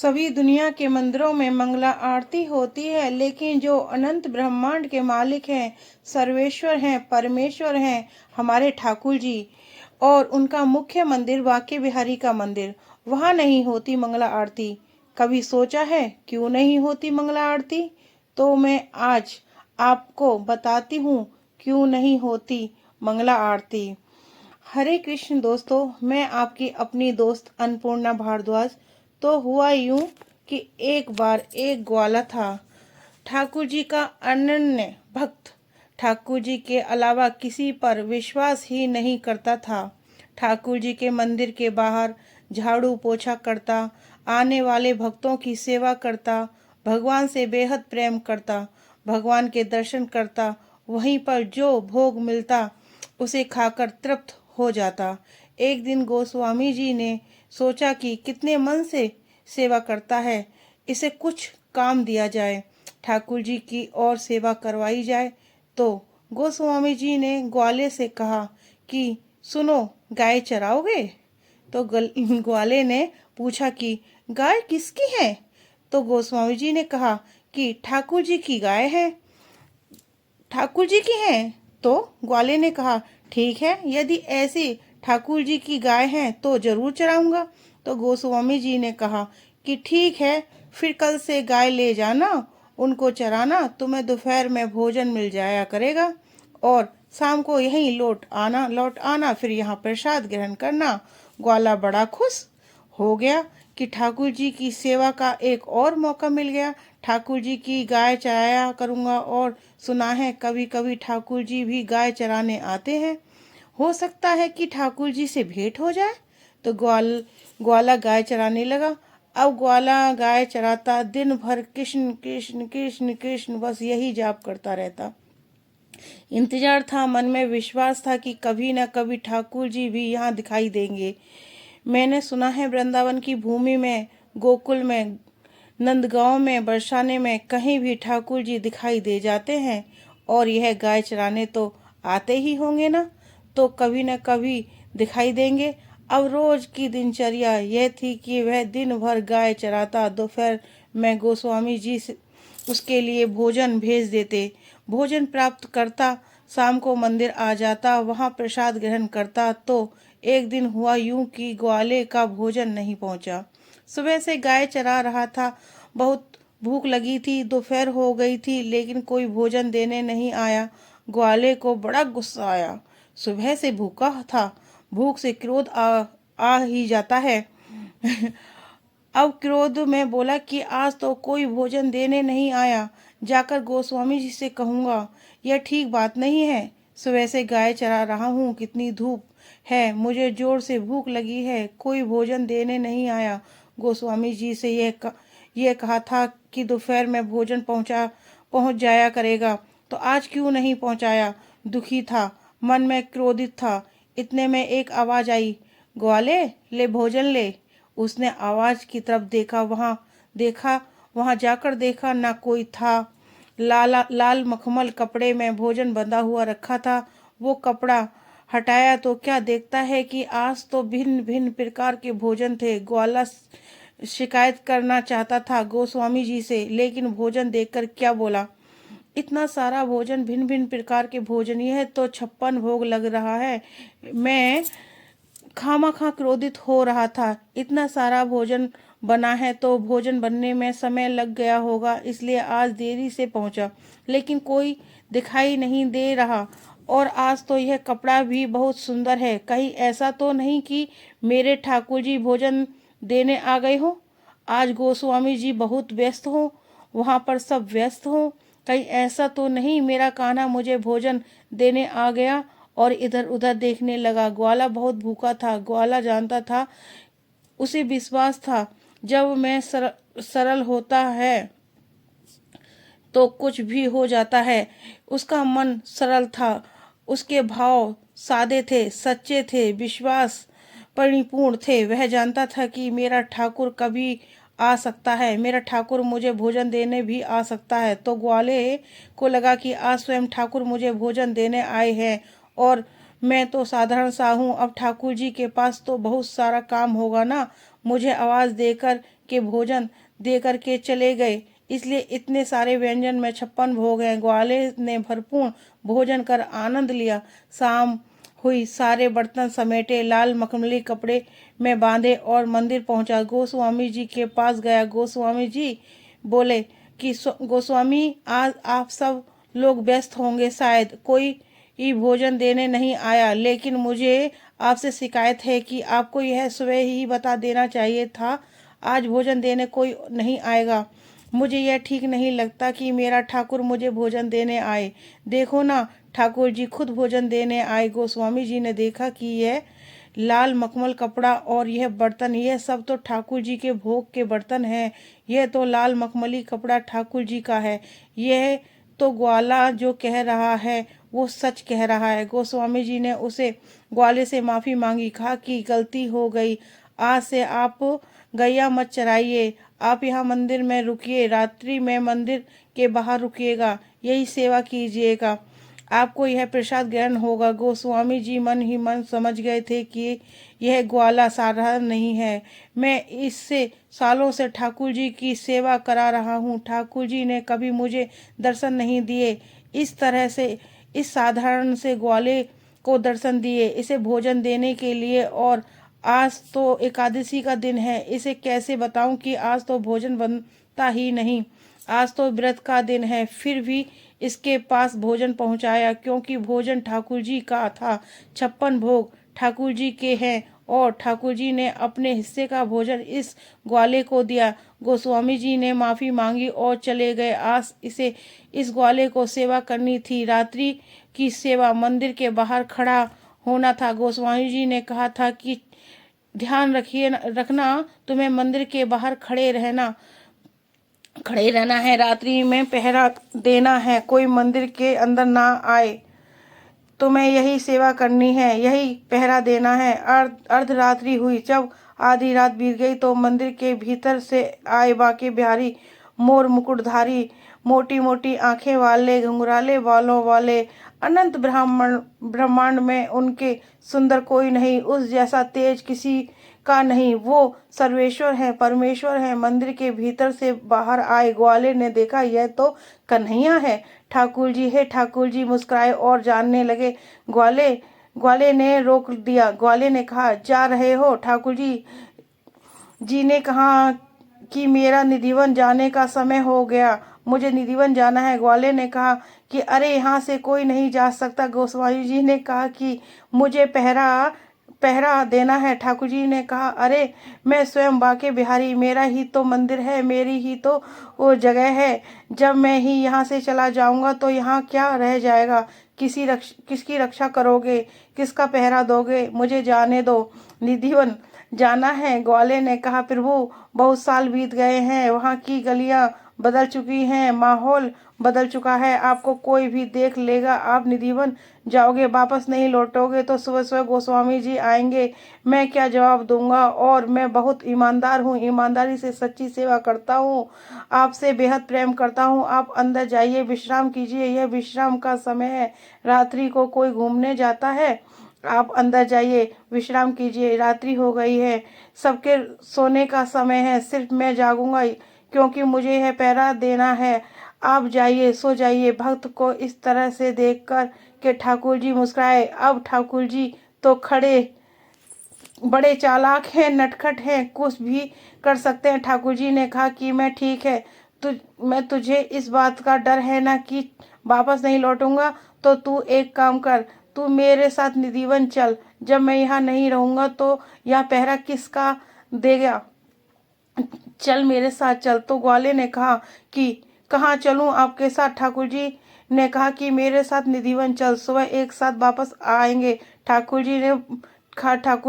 सभी दुनिया के मंदिरों में मंगला आरती होती है, लेकिन जो अनंत ब्रह्मांड के मालिक हैं, सर्वेश्वर हैं, परमेश्वर हैं, हमारे ठाकुर जी, और उनका मुख्य मंदिर बांके बिहारी का मंदिर, वहाँ नहीं होती मंगला आरती। कभी सोचा है क्यों नहीं होती मंगला आरती? तो मैं आज आपको बताती हूँ क्यों नहीं होती मंगला आरती। हरे कृष्ण दोस्तों, मैं आपकी अपनी दोस्त अन्नपूर्णा भारद्वाज। तो हुआ यूं कि एक बार एक ग्वाला था, ठाकुर जी का अनन्य भक्त। ठाकुर जी के अलावा किसी पर विश्वास ही नहीं करता था। ठाकुर जी के मंदिर के बाहर झाड़ू पोछा करता, आने वाले भक्तों की सेवा करता, भगवान से बेहद प्रेम करता, भगवान के दर्शन करता, वहीं पर जो भोग मिलता उसे खाकर तृप्त हो जाता। एक दिन गोस्वामी जी ने सोचा कि कितने मन से सेवा करता है, इसे कुछ काम दिया जाए, ठाकुर जी की और सेवा करवाई जाए। तो गोस्वामी जी ने ग्वाले से कहा कि सुनो, गाय चराओगे? तो ग्वाले ने पूछा कि गाय किसकी है? तो गोस्वामी जी ने कहा कि ठाकुर जी की गाय है। ठाकुर जी की हैं? तो ग्वाले ने कहा ठीक है, यदि ऐसी ठाकुर जी की गाय है तो जरूर चराऊंगा। तो गोस्वामी जी ने कहा कि ठीक है, फिर कल से गाय ले जाना, उनको चराना, तुम्हें दोपहर में भोजन मिल जाया करेगा और शाम को यहीं लौट आना, फिर यहाँ प्रसाद ग्रहण करना। ग्वाला बड़ा खुश हो गया कि ठाकुर जी की सेवा का एक और मौका मिल गया। ठाकुर जी की गाय चराया करूँगा, और सुना है कभी कभी ठाकुर जी भी गाय चराने आते हैं, हो सकता है कि ठाकुर जी से भेंट हो जाए। तो ग्वाला गाय चराने लगा। अब ग्वाला गाय चराता, दिन भर कृष्ण कृष्ण कृष्ण कृष्ण बस यही जाप करता रहता। इंतजार था, मन में विश्वास था कि कभी न कभी ठाकुर जी भी यहाँ दिखाई देंगे। मैंने सुना है वृंदावन की भूमि में, गोकुल में, नंदगांव में, बरसाने में कहीं भी ठाकुर जी दिखाई दे जाते हैं, और यह गाय चराने तो आते ही होंगे ना, तो कभी न कभी दिखाई देंगे। अब रोज की दिनचर्या यह थी कि वह दिन भर गाय चराता, दोपहर में गोस्वामी जी से उसके लिए भोजन भेज देते, भोजन प्राप्त करता, शाम को मंदिर आ जाता, वहाँ प्रसाद ग्रहण करता। तो एक दिन हुआ यूं कि ग्वाले का भोजन नहीं पहुंचा। सुबह से गाय चरा रहा था, बहुत भूख लगी थी, दोपहर हो गई थी, लेकिन कोई भोजन देने नहीं आया। ग्वाले को बड़ा गुस्सा आया। सुबह से भूखा था, भूख से क्रोध आ ही जाता है। अब क्रोध में बोला कि आज तो कोई भोजन देने नहीं आया, जाकर गोस्वामी जी से कहूँगा, यह ठीक बात नहीं है। सुबह से गाय चरा रहा हूँ, कितनी धूप है, मुझे जोर से भूख लगी है, कोई भोजन देने नहीं आया। गोस्वामी जी से यह कहा था कि दोपहर में भोजन पहुँच जाया करेगा, तो आज क्यों नहीं पहुँचाया? दुखी था, मन में क्रोधित था। इतने में एक आवाज आई, ग्वाले ले भोजन ले। उसने आवाज की तरफ देखा, वहां जाकर देखा ना कोई था। लाल मखमल कपड़े में भोजन बंधा हुआ रखा था। वो कपड़ा हटाया तो क्या देखता है कि आज तो भिन्न भिन्न प्रकार के भोजन थे। ग्वाला शिकायत करना चाहता था गोस्वामी जी से, लेकिन भोजन देखकर क्या बोला, इतना सारा भोजन, भिन्न भिन्न प्रकार के भोजन, यह तो 56 भोग लग रहा है। मैं खामखा क्रोधित हो रहा था। इतना सारा भोजन बना है तो भोजन बनने में समय लग गया होगा, इसलिए आज देरी से पहुंचा, लेकिन कोई दिखाई नहीं दे रहा। और आज तो यह कपड़ा भी बहुत सुंदर है, कहीं ऐसा तो नहीं कि मेरे ठाकुर जी भोजन देने आ गए हो? आज गोस्वामी जी बहुत व्यस्त हो, वहां पर सब व्यस्त हो, कहीं ऐसा तो नहीं मेरा कान्हा मुझे भोजन देने आ गया? और इधर उधर देखने लगा। ग्वाला बहुत भूखा था। ग्वाला जानता था, उसे विश्वास था, जब मैं सरल होता है तो कुछ भी हो जाता है। उसका मन सरल था, उसके भाव सादे थे, सच्चे थे, विश्वास परिपूर्ण थे। वह जानता था कि मेरा ठाकुर कभी आ सकता है, मेरा ठाकुर मुझे भोजन देने भी आ सकता है। तो ग्वाले को लगा कि आज स्वयं ठाकुर मुझे भोजन देने आए हैं, और मैं तो साधारण सा हूँ। अब ठाकुर जी के पास तो बहुत सारा काम होगा ना, मुझे आवाज़ देकर के भोजन दे कर के चले गए, इसलिए इतने सारे व्यंजन में 56 भोग हैं। ग्वाले ने भरपूर भोजन कर आनंद लिया। शाम हुई, सारे बर्तन समेटे, लाल मखमली कपड़े में बांधे और मंदिर पहुंचा। गोस्वामी जी के पास गया। गोस्वामी जी बोले कि गोस्वामी, आज आप सब लोग व्यस्त होंगे, शायद कोई ही भोजन देने नहीं आया, लेकिन मुझे आपसे शिकायत है कि आपको यह सुबह ही बता देना चाहिए था, आज भोजन देने कोई नहीं आएगा। मुझे यह ठीक नहीं लगता कि मेरा ठाकुर मुझे भोजन देने आए। देखो ना, ठाकुर जी खुद भोजन देने आए। गोस्वामी जी ने देखा कि यह लाल मखमल कपड़ा और यह बर्तन, यह सब तो ठाकुर जी के भोग के बर्तन हैं। यह तो लाल मखमली कपड़ा ठाकुर जी का है। यह तो ग्वाला जो कह रहा है वो सच कह रहा है। गोस्वामी जी ने उसे ग्वाले से माफ़ी मांगी, कहा कि गलती हो गई, आज से आप गैया मत चराइए, आप यहाँ मंदिर में रुकिए, रात्रि में मंदिर के बाहर रुकिएगा, यही सेवा कीजिएगा, आपको यह प्रसाद ग्रहण होगा। गोस्वामी जी मन ही मन समझ गए थे कि यह ग्वाला साधारण नहीं है। मैं इससे सालों से ठाकुर जी की सेवा करा रहा हूँ। ठाकुर जी ने कभी मुझे दर्शन नहीं दिए, इस तरह से इस साधारण से ग्वाले को दर्शन दिए, इसे भोजन देने के लिए। और आज तो एकादशी का दिन है, इसे कैसे बताऊं कि आज तो भोजन बनता ही नहीं, आज तो व्रत का दिन है। फिर भी इसके पास भोजन पहुंचाया, क्योंकि भोजन ठाकुर जी का था। 56 भोग ठाकुर जी के हैं और ठाकुर जी ने अपने हिस्से का भोजन इस ग्वाले को दिया। गोस्वामी जी ने माफ़ी मांगी और चले गए। आज इसे इस ग्वाले को सेवा करनी थी, रात्रि की सेवा, मंदिर के बाहर खड़ा होना था। गोस्वामी जी ने कहा था कि ध्यान रखना, तुम्हें मंदिर के बाहर खड़े रहना है, रात्रि में पहरा देना है, कोई मंदिर के अंदर ना आए, तुम्हें यही सेवा करनी है, यही पहरा देना है। अर्धरात्रि हुई, जब आधी रात बीत गई तो मंदिर के भीतर से आए बांके बिहारी, मोर मुकुटधारी, मोटी मोटी आंखें वाले, घुंघराले बालों वाले, अनंत ब्रह्मांड में उनके सुंदर कोई नहीं, उस जैसा तेज किसी का नहीं। वो सर्वेश्वर है, परमेश्वर है। मंदिर के भीतर से बाहर आए। ग्वाले ने देखा, यह तो कन्हैया है। ठाकुर जी है। ठाकुर जी मुस्कुराए और जानने लगे। ग्वाले ने रोक दिया। ग्वाले ने कहा, जा रहे हो? ठाकुर जी ने कहा कि मेरा निधिवन जाने का समय हो गया, मुझे निधिवन जाना है। ग्वाले ने कहा कि अरे, यहाँ से कोई नहीं जा सकता। गोस्वामी जी ने कहा कि मुझे पहरा देना है। ठाकुर जी ने कहा, अरे, मैं स्वयं बांके बिहारी, मेरा ही तो मंदिर है, मेरी ही तो वो जगह है। जब मैं ही यहाँ से चला जाऊंगा तो यहाँ क्या रह जाएगा? किसकी रक्षा करोगे? किसका पहरा दोगे? मुझे जाने दो, निधिवन जाना है। ग्वाले ने कहा, प्रभु, बहुत साल बीत गए हैं, वहाँ की गलियां बदल चुकी हैं, माहौल बदल चुका है, आपको कोई भी देख लेगा, आप निधिवन जाओगे, वापस नहीं लौटोगे तो सुबह सुबह गोस्वामी जी आएंगे, मैं क्या जवाब दूंगा? और मैं बहुत ईमानदार हूँ, ईमानदारी से सच्ची सेवा करता हूँ, आपसे बेहद प्रेम करता हूँ। आप अंदर जाइए, विश्राम कीजिए, यह विश्राम का समय है। रात्रि को कोई घूमने जाता है? आप अंदर जाइए, विश्राम कीजिए, रात्रि हो गई है, सबके सोने का समय है, सिर्फ मैं जागूंगा क्योंकि मुझे यह पहरा देना है। आप जाइए, सो जाइए। भक्त को इस तरह से देखकर के ठाकुर जी मुस्कुराए। अब ठाकुर जी तो बड़े चालाक हैं, नटखट हैं, कुछ भी कर सकते हैं। ठाकुर जी ने कहा कि मैं ठीक है, मैं तुझे इस बात का डर है ना कि वापस नहीं लौटूंगा, तो तू एक काम कर, तू मेरे साथ निधिवन चल। जब मैं यहाँ नहीं रहूंगा तो यहाँ पहरा किसका देगा? चल, मेरे साथ चल। तो ग्वाले ने कहा कि कहाँ चलूं आपके साथ? ठाकुर जी ने कहा कि मेरे साथ निधिवन चल, सुबह एक साथ वापस आएंगे। ठाकुर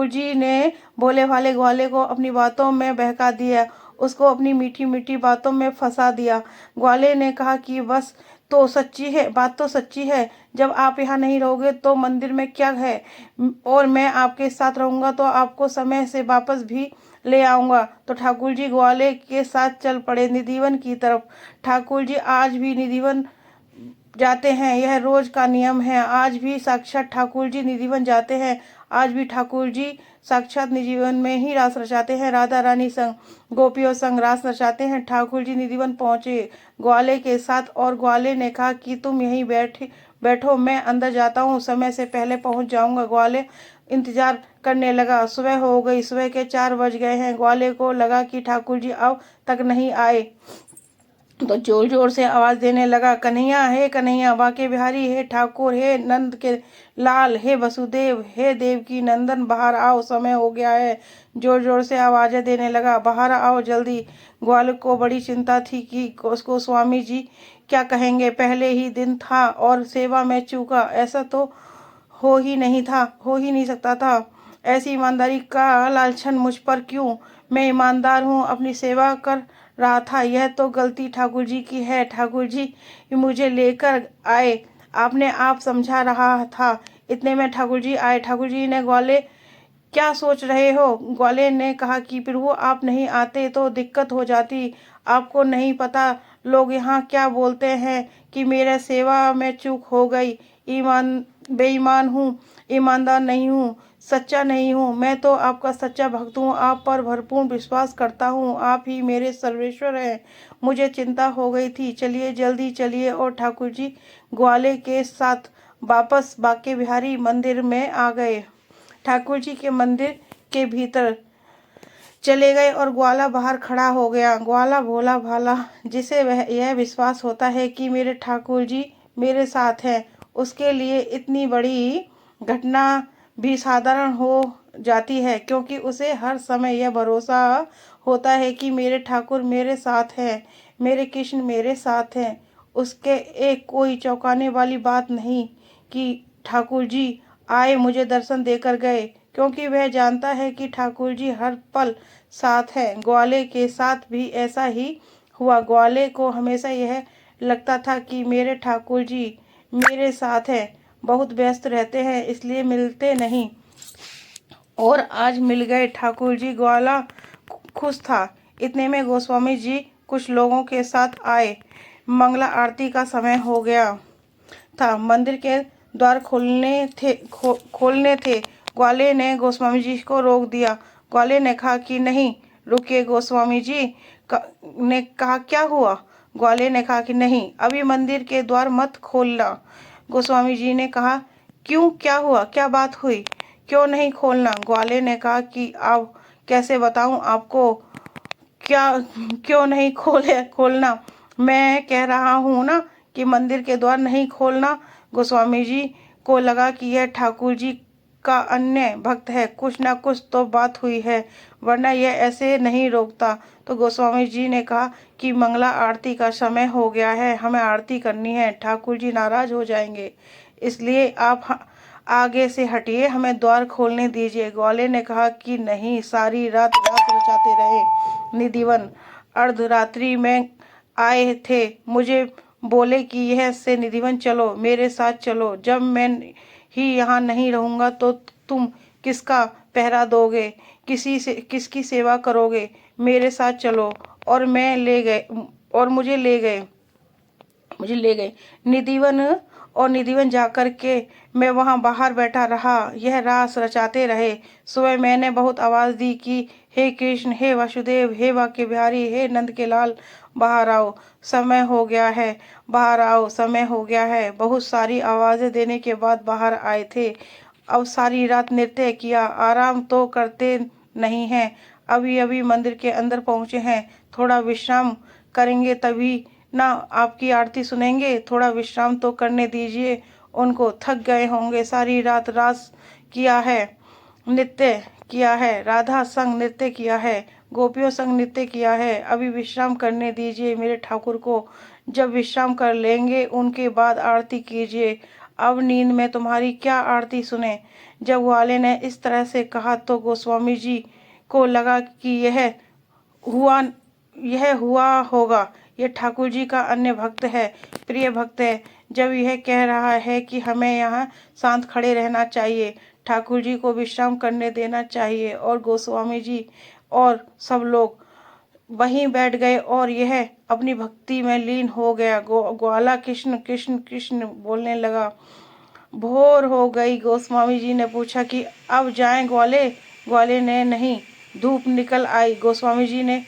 जी ने भोले भाले ग्वाले को अपनी बातों में बहका दिया, उसको अपनी मीठी मीठी बातों में फंसा दिया। ग्वाले ने कहा कि बस तो सच्ची है, बात तो सच्ची है, जब आप यहाँ नहीं रहोगे तो मंदिर में क्या है, और मैं आपके साथ रहूंगा तो आपको समय से वापस भी ले आऊंगा। तो ठाकुर जी ग्वाले के साथ चल पड़े निधिवन की तरफ। ठाकुर जी आज भी निधिवन जाते हैं, यह रोज का नियम है। आज भी साक्षात ठाकुर जी निधिवन जाते हैं। आज भी ठाकुर जी साक्षात निजीवन में ही रास रचाते हैं। राधा रानी संग गोपियों संग रास रचाते हैं। ठाकुर जी निजीवन पहुंचे ग्वाले के साथ और ग्वाले ने कहा कि तुम यहीं बैठो, मैं अंदर जाता हूँ, समय से पहले पहुंच जाऊंगा। ग्वाले इंतजार करने लगा। सुबह हो गई, सुबह के 4 बज गए हैं। ग्वाले को लगा कि ठाकुर जी अब तक नहीं आए तो जोर जोर से आवाज देने लगा, कन्हैया, हे कन्हैया, बाके बिहारी, हे ठाकुर, हे नंद के लाल, हे वसुदेव, हे देवकी नंदन, बाहर आओ, समय हो गया है। जोर जोर से आवाजें देने लगा, बाहर आओ जल्दी। ग्वाल को बड़ी चिंता थी कि उसको स्वामी जी क्या कहेंगे। पहले ही दिन था और सेवा में चूका, ऐसा तो हो ही नहीं सकता था। ऐसी ईमानदारी का लालछन मुझ पर क्यों? मैं ईमानदार हूँ, अपनी सेवा कर रहा था। यह तो गलती ठाकुर जी की है। ठाकुर जी मुझे लेकर आए, आपने आप समझा रहा था। इतने में ठाकुर जी आए। ठाकुर जी ने, ग्वाले क्या सोच रहे हो? ग्वाले ने कहा कि प्रभु आप नहीं आते तो दिक्कत हो जाती। आपको नहीं पता लोग यहाँ क्या बोलते हैं कि मेरे सेवा में चूक हो गई। बेईमान हूँ, ईमानदार नहीं हूँ, सच्चा नहीं हूँ। मैं तो आपका सच्चा भक्त हूँ, आप पर भरपूर विश्वास करता हूँ, आप ही मेरे सर्वेश्वर हैं। मुझे चिंता हो गई थी। चलिए जल्दी चलिए। और ठाकुर जी ग्वाले के साथ वापस बाके बिहारी मंदिर में आ गए। ठाकुर जी के मंदिर के भीतर चले गए और ग्वाला बाहर खड़ा हो गया। ग्वाला भोला भाला, जिसे वह यह विश्वास होता है कि मेरे ठाकुर जी मेरे साथ हैं, उसके लिए इतनी बड़ी घटना भी साधारण हो जाती है, क्योंकि उसे हर समय यह भरोसा होता है कि मेरे ठाकुर मेरे साथ हैं, मेरे कृष्ण मेरे साथ हैं। उसके एक कोई चौंकाने वाली बात नहीं कि ठाकुर जी आए मुझे दर्शन देकर गए, क्योंकि वह जानता है कि ठाकुर जी हर पल साथ है। ग्वाले के साथ भी ऐसा ही हुआ। ग्वाले को हमेशा यह लगता था कि मेरे ठाकुर जी मेरे साथ हैं, बहुत व्यस्त रहते हैं इसलिए मिलते नहीं, और आज मिल गए ठाकुर जी। ग्वाला खुश था। इतने में गोस्वामी जी कुछ लोगों के साथ आए। मंगला आरती का समय हो गया था। मंदिर के द्वार खोलने थे। ग्वाले ने गोस्वामी जी को रोक दिया। ग्वाले ने कहा कि नहीं, रुकिए। गोस्वामी जी ने कहा, क्या हुआ? ग्वाले ने कहा कि नहीं, अभी मंदिर के द्वार मत खोलना। गोस्वामी जी ने कहा, क्यों, क्या हुआ, क्या बात हुई, क्यों नहीं खोलना? ग्वाले ने कहा कि अब कैसे बताऊं आपको, क्या क्यों नहीं खोलना? मैं कह रहा हूँ ना कि मंदिर के द्वार नहीं खोलना। गोस्वामी जी को लगा कि यह ठाकुर जी का अन्य भक्त है, कुछ ना कुछ तो बात हुई है, वरना यह ऐसे नहीं रोकता। तो गोस्वामी जी ने कहा कि मंगला आरती का समय हो गया है, हमें आरती करनी है, ठाकुर जी नाराज हो जाएंगे, इसलिए आप आगे से हटिए, हमें द्वार खोलने दीजिए। ग्वाले ने कहा कि नहीं, सारी रात रात रचाते रहे निधिवन, अर्धरात्रि में आए थे, मुझे बोले कि यह से निधिवन चलो, मेरे साथ चलो, जब मैं ही यहाँ नहीं रहूँगा तो तुम किसका पहरा दोगे, किसकी सेवा करोगे? मेरे साथ चलो। और मुझे ले गए निधिवन जाकर के मैं वहां बाहर बैठा रहा। यह रास रचाते रहे। सुबह मैंने बहुत आवाज दी कि हे कृष्ण, हे वासुदेव, हे बाके बिहारी, हे नंद के लाल, बाहर आओ, समय हो गया है, बाहर आओ, समय हो गया है। बहुत सारी आवाजें देने के बाद बाहर आए थे। अब सारी रात नृत्य किया, आराम तो करते नहीं हैं, अभी अभी मंदिर के अंदर पहुंचे हैं, थोड़ा विश्राम करेंगे तभी ना आपकी आरती सुनेंगे, थोड़ा विश्राम तो करने दीजिए उनको, थक गए होंगे, सारी रात रास किया है, नृत्य किया है, राधा संग नृत्य किया है, गोपियों संग नृत्य किया है, अभी विश्राम करने दीजिए मेरे ठाकुर को, जब विश्राम कर लेंगे उनके बाद आरती कीजिए, अब नींद में तुम्हारी क्या आरती सुने। जब वाले ने इस तरह से कहा तो गोस्वामी जी को लगा कि हुआ यह हुआ होगा, यह ठाकुर जी का अन्य भक्त है, प्रिय भक्त है। जब यह कह रहा है कि हमें यहाँ शांत खड़े रहना चाहिए, ठाकुर जी को विश्राम करने देना चाहिए, और गोस्वामी जी और सब लोग वहीं बैठ गए और यह अपनी भक्ति में लीन हो गया। ग्वाला कृष्ण कृष्ण कृष्ण बोलने लगा। भोर हो गई। गोस्वामी जी ने पूछा कि अब जाएं ग्वाले? ग्वाले ने नहीं, धूप निकल आई। गोस्वामी जी ने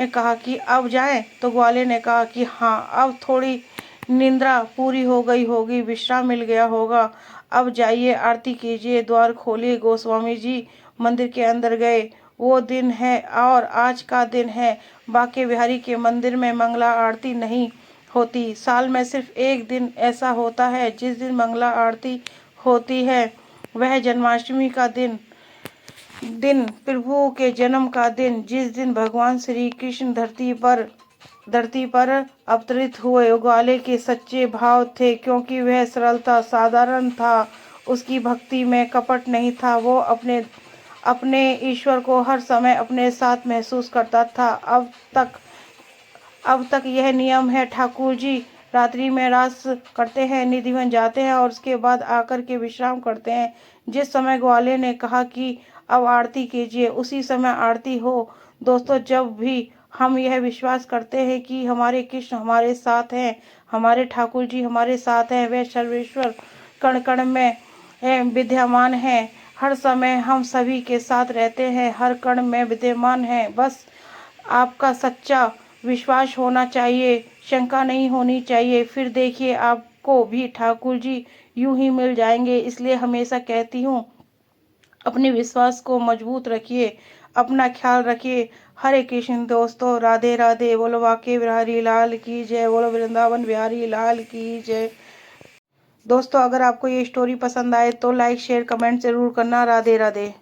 कहा कि अब जाएं? तो ग्वाले ने कहा कि हाँ, अब थोड़ी निद्रा पूरी हो गई होगी, विश्राम मिल गया होगा। अब जाइए, आरती कीजिए, द्वार खोलिए। गोस्वामी जी मंदिर के अंदर गए। वो दिन है और आज का दिन है। बांके बिहारी के मंदिर में मंगला आरती नहीं होती। साल में सिर्फ एक दिन ऐसा होता है जिस दिन मंगला आरती होती है। वह जन्माष्टमी का दिन प्रभु के जन्म का दिन, जिस दिन भगवान श्री कृष्ण धरती पर अवतरित हुए। ग्वाले के सच्चे भाव थे, क्योंकि वह सरल था, साधारण था। उसकी भक्ति में कपट नहीं था। वो अपने ईश्वर को हर समय अपने साथ महसूस करता था। अब तक यह नियम है। ठाकुर जी रात्रि में रास करते हैं, निधिवन जाते हैं और उसके बाद आकर के विश्राम करते हैं। जिस समय ग्वाले ने कहा कि अब आरती कीजिए, उसी समय आरती हो। दोस्तों, जब भी हम यह विश्वास करते हैं कि हमारे कृष्ण हमारे साथ हैं, हमारे ठाकुर जी हमारे साथ हैं, वे सर्वेश्वर कण कण में विद्यमान हैं, हर समय हम सभी के साथ रहते हैं, हर कण में विद्यमान हैं। बस आपका सच्चा विश्वास होना चाहिए, शंका नहीं होनी चाहिए। फिर देखिए, आपको भी ठाकुर जी यूं ही मिल जाएंगे। इसलिए हमेशा कहती हूँ, अपने विश्वास को मजबूत रखिए, अपना ख्याल रखिए। हरे कृष्ण दोस्तों, राधे राधे। बोलो बांके बिहारी लाल की जय, बोलो वृंदावन बिहारी लाल की जय। दोस्तों, अगर आपको ये स्टोरी पसंद आए तो लाइक शेयर कमेंट जरूर करना। राधे राधे।